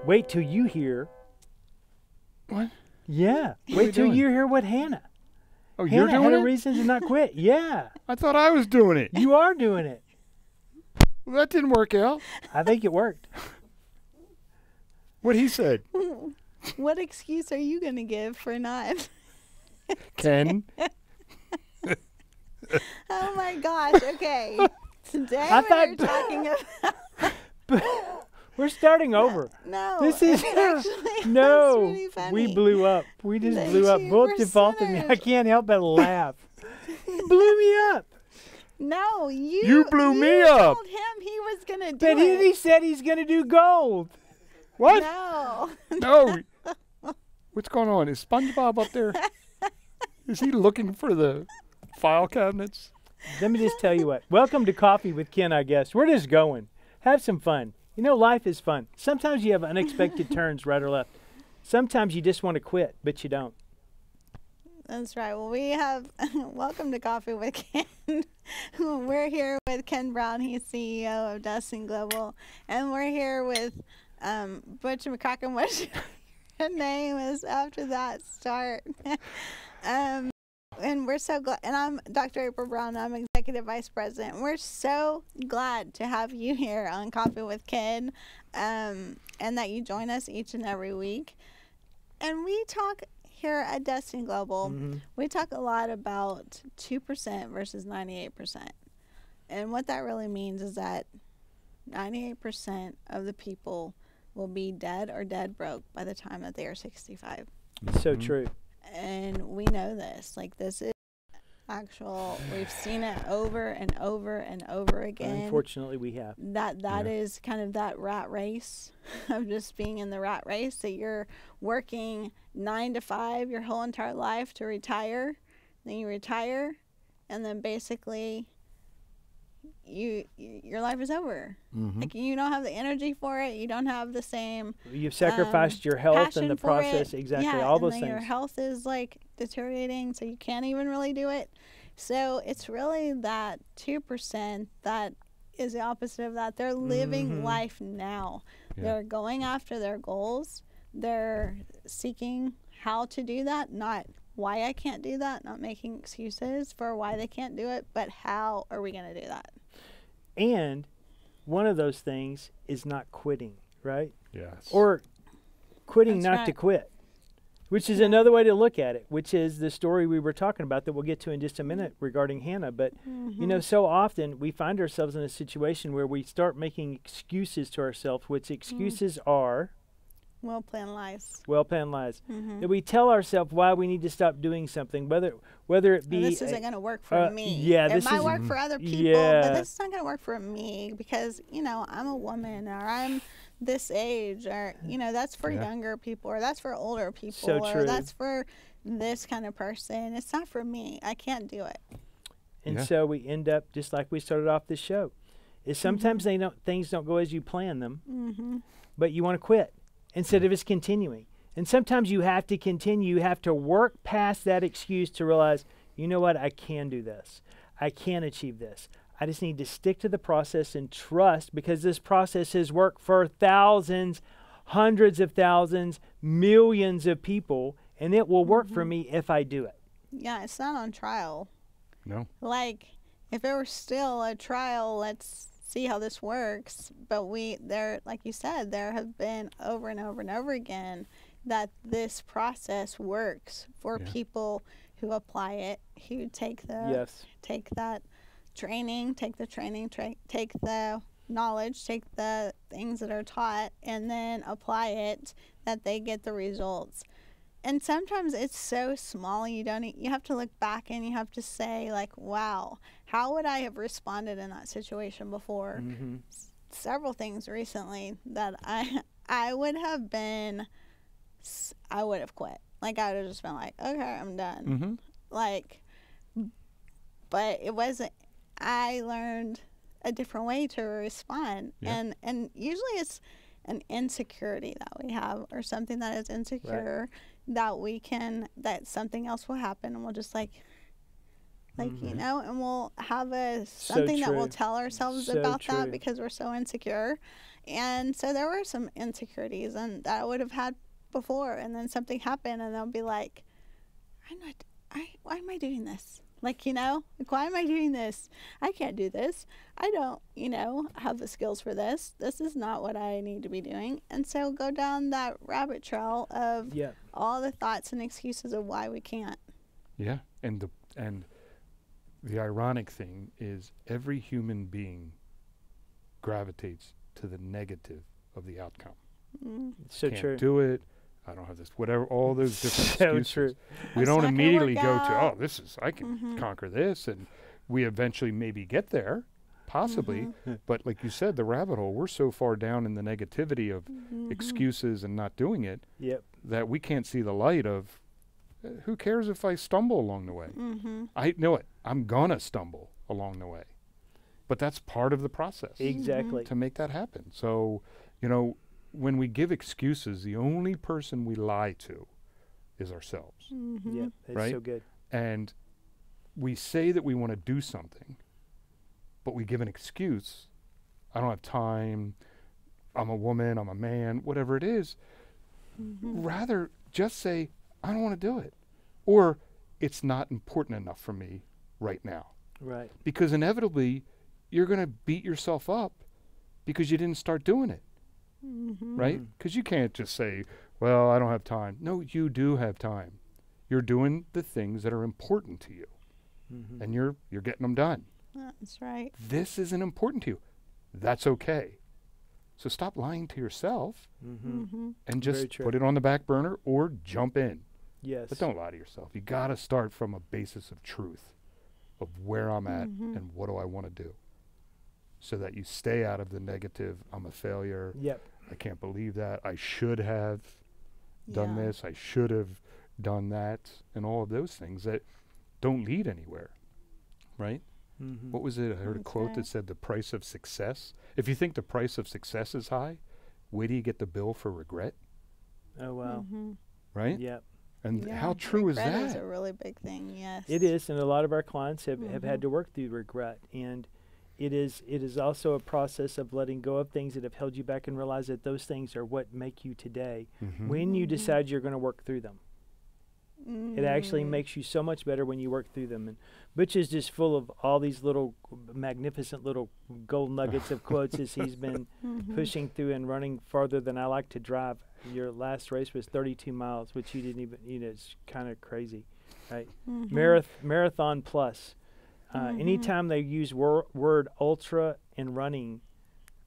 Wait till you hear. What? Yeah. What are we Wait till doing? you hear what Hannah. Oh, you're Hannah had doing a it? reason to not quit. Yeah. I thought I was doing it. You are doing it. Well, that didn't work out. I think it worked. What he said. What excuse are you going to give for not? Ken. Oh my gosh. Okay. Today I we're thought- talking about. We're starting over. No. This is actually, no. that's really funny. We blew up. We just The blew up. Both 2%. defaulted me. I can't help but laugh. You blew me up. No, You blew me up. told him he was going to do But it. he said he's going to do gold. What? No. No. What's going on? Is SpongeBob up there? Is he looking for the file cabinets? Let me just tell you what. Welcome to Coffee with Ken, I guess. We're just going. Have some fun. You know, life is fun. Sometimes you have unexpected turns right or left. Sometimes you just want to quit, but you don't. That's right. Well, we have welcome to Coffee with Ken. We're here with Ken Brown. He's CEO of Dustin Global, and we're here with Butch McCracken. What's your name is after that start? And we're so glad. And I'm Dr. April Brown. I'm Executive Vice President. We're so glad to have you here on Coffee with Ken, and that you join us each and every week. And we talk here at Dustin Global. Mm-hmm. We talk a lot about 2% versus 98%. And what that really means is that 98% of the people will be dead or dead broke by the time that they are 65. So true. And we know this. Like, this is actual. We've seen it over and over and over again. Unfortunately, we have. That is kind of that rat race of just being in the rat race, that you're working 9 to 5 your whole entire life to retire. Then you retire, and then basically your life is over. Mm-hmm. Like, you don't have the energy for it. You don't have the same You've sacrificed your health in passion the for process. it. Exactly. Yeah, all and those then things. your health is like deteriorating, so you can't even really do it. So it's really that 2% that is the opposite of that. They're living life now. Yeah. They're going after their goals. They're seeking how to do that, not why I can't do that, not making excuses for why they can't do it, but how are we going to do that? And one of those things is not quitting, right? Yes. Or quitting That's not right. to quit, which is another way to look at it, which is the story we were talking about that we'll get to in just a minute regarding Hannah. But, you know, so often we find ourselves in a situation where we start making excuses to ourselves, which excuses are Well-planned lies. well-planned lies. That we tell ourselves why we need to stop doing something, whether it be And this isn't going to work for me. yeah, it this might is- work for other people, yeah. but this is not going to work for me because, you know, I'm a woman, or I'm this age, or, you know, that's for Yeah. younger people, or that's for older people, So or true. that's for this kind of person. It's not for me. I can't do it. And Yeah. so we end up just like we started off this show. Is sometimes things don't go as you plan them, but you want to quit instead of just continuing. And sometimes you have to continue. You have to work past that excuse to realize, you know what, I can do this. I can achieve this. I just need to stick to the process and trust, because this process has worked for thousands, hundreds of thousands, millions of people, and it will work for me if I do it. Yeah, it's not on trial. No. Like, if it were still a trial, let's see how this works. But like you said, there have been over and over and over again that this process works for Yeah. people who apply it, who take Yes. that training, take the knowledge, take the things that are taught, and then apply it, that they get the results. And sometimes it's so small, you have to look back and you have to say, like, wow, how would I have responded in that situation before? Mm-hmm. Several things recently that I would have quit. Like, I would have just been like, okay, I'm done. Mm-hmm. Like, but it wasn't. I learned a different way to respond. Yeah. And usually it's an insecurity that we have, or something that is insecure, that something else will happen, and we'll just like Like, you Mhm. know, and we'll have So something that we'll true. tell ourselves So about true. that because we're so insecure. And so there were some insecurities and that I would have had before, and then something happened and I'll be like, why am I doing this? Like, you know, like, why am I doing this? I can't do this. I don't, you know, have the skills for this. This is not what I need to be doing. And so go down that rabbit trail of Yeah. all the thoughts and excuses of why we can't. Yeah, and the ironic thing is every human being gravitates to the negative of the outcome. So Can't true. do it. I don't have this. Whatever. All those different So excuses. true. We It's don't not gonna immediately work go to, out. oh, this is, I can Mhm. conquer this, and we eventually maybe get there, possibly. But like you said, the rabbit hole. We're so far down in the negativity of excuses and not doing it Yep. that we can't see the light of. Who cares if I stumble along the way? Mm-hmm. I know it. I'm gonna stumble along the way, but that's part of the process Exactly. to make that happen. So, you know, when we give excuses, the only person we lie to is ourselves. Mm-hmm. Yep. That's Right? so good. And we say that we want to do something, but we give an excuse. I don't have time. I'm a woman. I'm a man. Whatever it is. Rather, just say, I don't want to do it. Or it's not important enough for me right now. Right. Because inevitably, you're going to beat yourself up because you didn't start doing it. Right? Because you can't just say, well, I don't have time. No, you do have time. You're doing the things that are important to you, and you're getting them done. That's right. This isn't important to you. That's okay. So stop lying to yourself Mm-hmm. and Very just true. put it on the back burner or jump in. Yes. But don't lie to yourself. You got to start from a basis of truth, of where I'm at and what do I want to do, so that you stay out of the negative. I'm a failure. Yep. I can't believe that. I should have done Yeah. this. I should have done that, and all of those things that don't lead anywhere. Right? Mm-hmm. What was it? I heard a That's quote right. that said the price of success. If you think the price of success is high, wait till you get the bill for regret. Oh wow. Mm-hmm. Right? Yep. And Yeah. how true is Regret that? is a really big thing. Yes. It is, and a lot of our clients have had to work through regret, and it is also a process of letting go of things that have held you back and realize that those things are what make you today. Mhm. When you decide you're going to work through them, it actually makes you so much better when you work through them. And Butch is just full of all these little magnificent little gold nuggets of quotes as he's been pushing through and running farther than I like to drive. Your last race was 32 miles, which you didn't even, it's kind of crazy, right? Marathon plus. Anytime they use word ultra in running,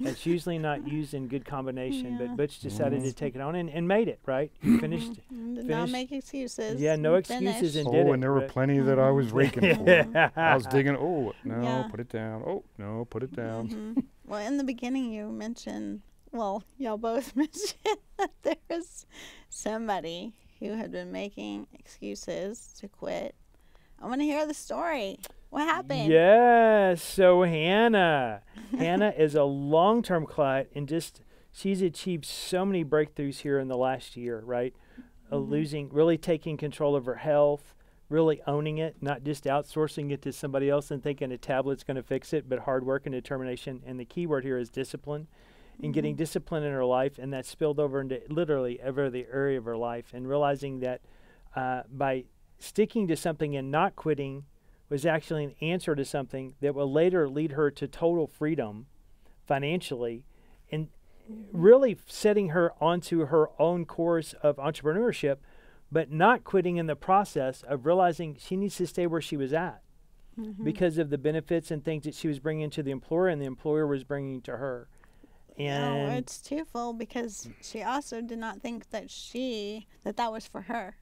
it's usually not used in good combination, but Butch decided to take it on and made it, right? He finished. Did not finished- make excuses. Yeah, no and excuses finished. and did Oh, it. and there were but- plenty that I was raking for. Yeah. I was digging. Oh, no, Yeah. put it down. Oh, no, put it down. Mhm. Well, in the beginning, you mentioned, well, y'all both mentioned that there was somebody who had been making excuses to quit. I want to hear the story. What happened? Yes. So Hannah is a long-term client, and she's achieved so many breakthroughs here in the last year, right? Really taking control of her health, really owning it, not just outsourcing it to somebody else and thinking a tablet's going to fix it, but hard work and determination. And the key word here is discipline, and getting discipline in her life, and that spilled over into literally every area of her life, and realizing that by sticking to something and not quitting was actually an answer to something that will later lead her to total freedom financially, and really setting her onto her own course of entrepreneurship, but not quitting in the process of realizing she needs to stay where she was at because of the benefits and things that she was bringing to the employer and the employer was bringing to her. No, And it's twofold because she also did not think that that was for her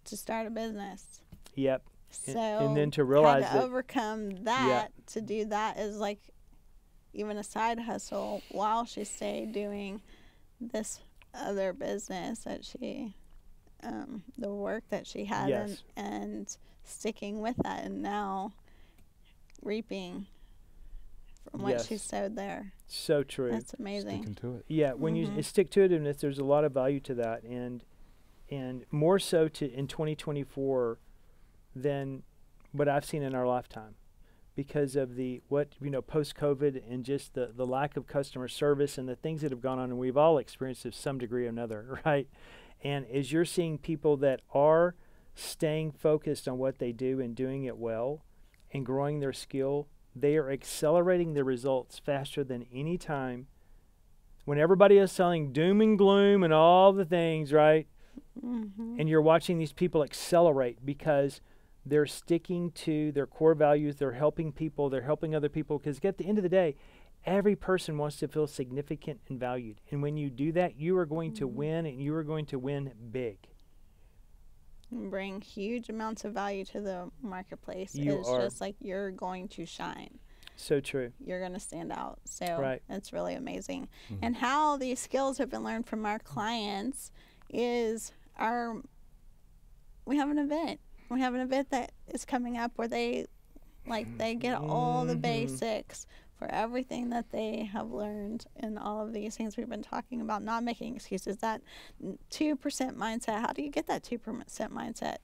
to start a business. yep. So And then to realize had to that overcome that. To do that is like even a side hustle while she stayed doing this other business that she, the work that she had, Yes. and sticking with that, and now reaping from what she Yes. sowed there. so true. That's amazing. Sticking to it. Yeah, when you stick to it, there's a lot of value to that, and more so in 2024 than what I've seen in our lifetime because of the post-COVID and just the lack of customer service and the things that have gone on, and we've all experienced it to some degree or another, right? And as you're seeing people that are staying focused on what they do and doing it well and growing their skill, they are accelerating their results faster than any time. When everybody is selling doom and gloom and all the things, right? Mm-hmm. And you're watching these people accelerate because they're sticking to their core values. They're helping people. They're helping other people. Because at the end of the day, every person wants to feel significant and valued. And when you do that, you are going to win, and you are going to win big. Bring huge amounts of value to the marketplace. You it's are. just like you're going to shine. So true. You're going to stand out. So Right. it's really amazing. Mhm. And how these skills have been learned from our clients is we have an event. We have an event that is coming up where they get all the Mhm. basics for everything that they have learned and all of these things we've been talking about, not making excuses. That 2% mindset, how do you get that 2% mindset?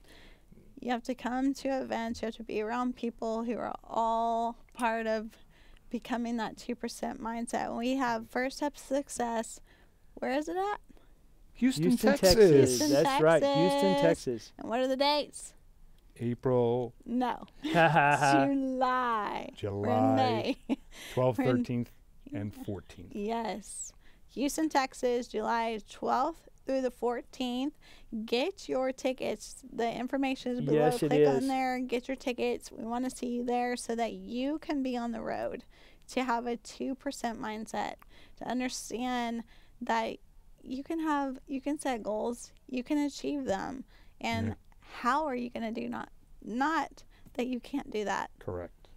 You have to come to events, you have to be around people who are all part of becoming that 2% mindset. We have First Step Success. Where is it at? Houston, Texas. Houston, That's right. Houston, Texas. Texas. And what are the dates? April, No. July. July. We're in July, May. 12th, We're in- 13th, and 14th. Yes. Houston, Texas, July 12th through the 14th. Get your tickets. The information is below. Yes, it Click is. on there and get your tickets. We want to see you there so that you can be on the road, to have a 2% mindset, to understand that you can set goals, you can achieve them. And Yeah. how are you going to do not that you can't do that Correct.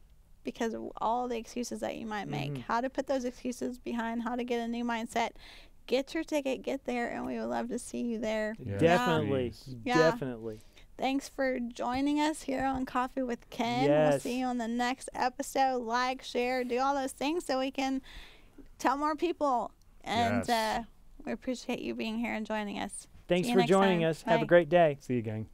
because of all the excuses that you might make. Mhm. How to put those excuses behind, how to get a new mindset. Get your ticket, get there, and we would love to see you there. Yeah, Definitely. please. Yeah. Definitely. Thanks for joining us here on Coffee with Ken. We'll Yes. see you on the next episode. Like, share, do all those things so we can tell more people. And Yes. we appreciate you being here and joining us. Thanks See you for next joining time. us. Have a Bye. great day. See you, gang.